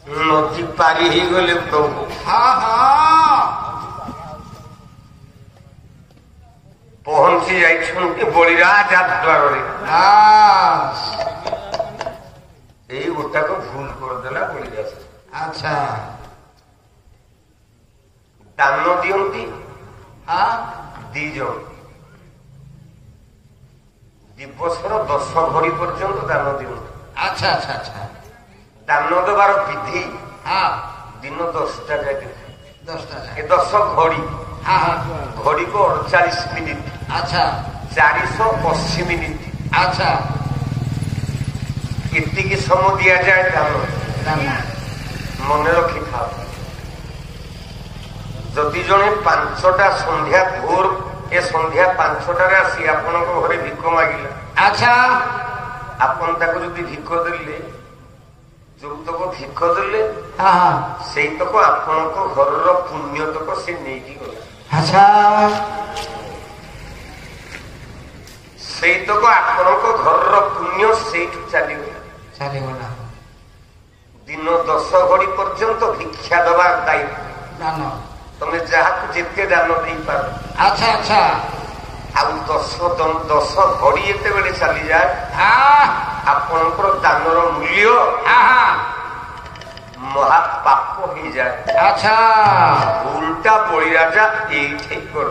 नदी पारी ही गले प्रभु। हाँ हाँ पहुंची जाइछन्ति बलिराज द्वारे। यही गोटा को भूल करदेला बलिराज। अच्छा दान दियंती हाँ दीज दिवसर 10 घड़ी पर्यंत दान दियंती। अच्छा अच्छा अच्छा दान देवार विधि हाँ दिन 10टा जाए 10 घड़ी हाँ हाँ घड़ी को 48 मिनिट अच्छा 480 मिनिट अच्छा इतनी समय दि जाए दान मन रखी था। जदि जड़े 5टा संध्या भोर ए संध्या 5टार आसी आपण घरे भिक मागिला। अच्छा आपन ताको जदि भिक देले जो तक भिक देले हाँ हाँ से तक आपण घर पुण्य तक से नहीं गला। अच्छा से तक आपण घर पुण्य से चलीगला दिन 10 घड़ी पर्यंत भिक्षा दवा दायित्व दान तमें जहाँ जिते दान दे पार। अच्छा अच्छा आउ 10 घड़ी एते बेले चली जाए आपणकर दानर मूल्य महापाप हो जाए। अच्छा उल्टा बलिराजा ये कर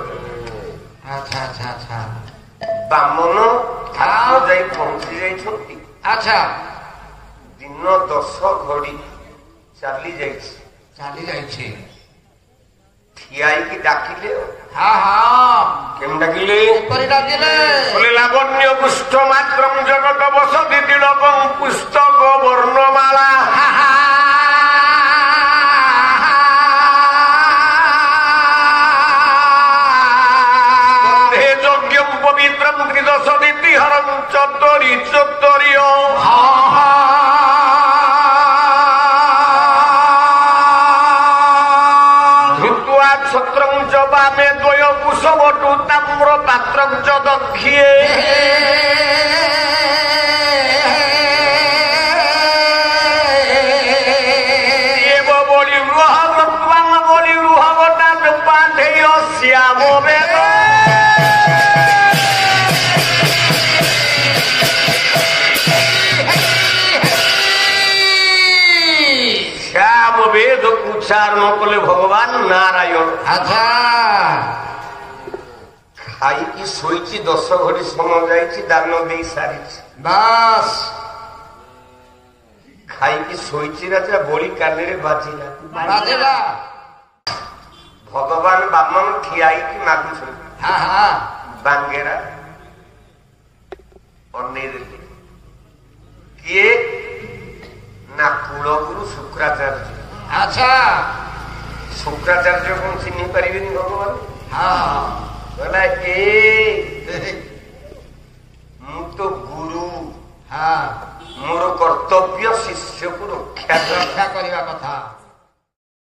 अच्छा अच्छा अच्छा बामन ठाकुर जाई पहुंची जाइछन्ति। अच्छा दिन 10 घड़ी चली जाइछे ठियाई की डाकिले। हाँ हाँ केम डाकिले डाकिले बोले लावण्य पुष्ट मात्रम जगत बसति तिलकं पुस्तक वर्णमाला बंधे यज्ञं पवित्रं त्रिदशदिति हरं चत्वरि चत्वर्य छत्रं च वामे द्वय कुशवटु ताम्र पात्रं च दक्षिणे एव बलिरुहवत्वं बलिरुहवतात् पाठेय श्याम वेद श्याम वेद उच्चारण कले भगवान नारायण। अच्छा खाई की शोची 10 घड़ी समय जाइए दान दे सारी बस खाई की शोची राजा बड़ी कान बाजिला भगवान बामन ठियाई की मागुछ हाँ हाँ बांगेरा अनेरे किए ना कुलगुरु शुक्राचार्य। अच्छा शुक्राचार्य कौन चिन्ह पारे भगवान हाँ बोला ए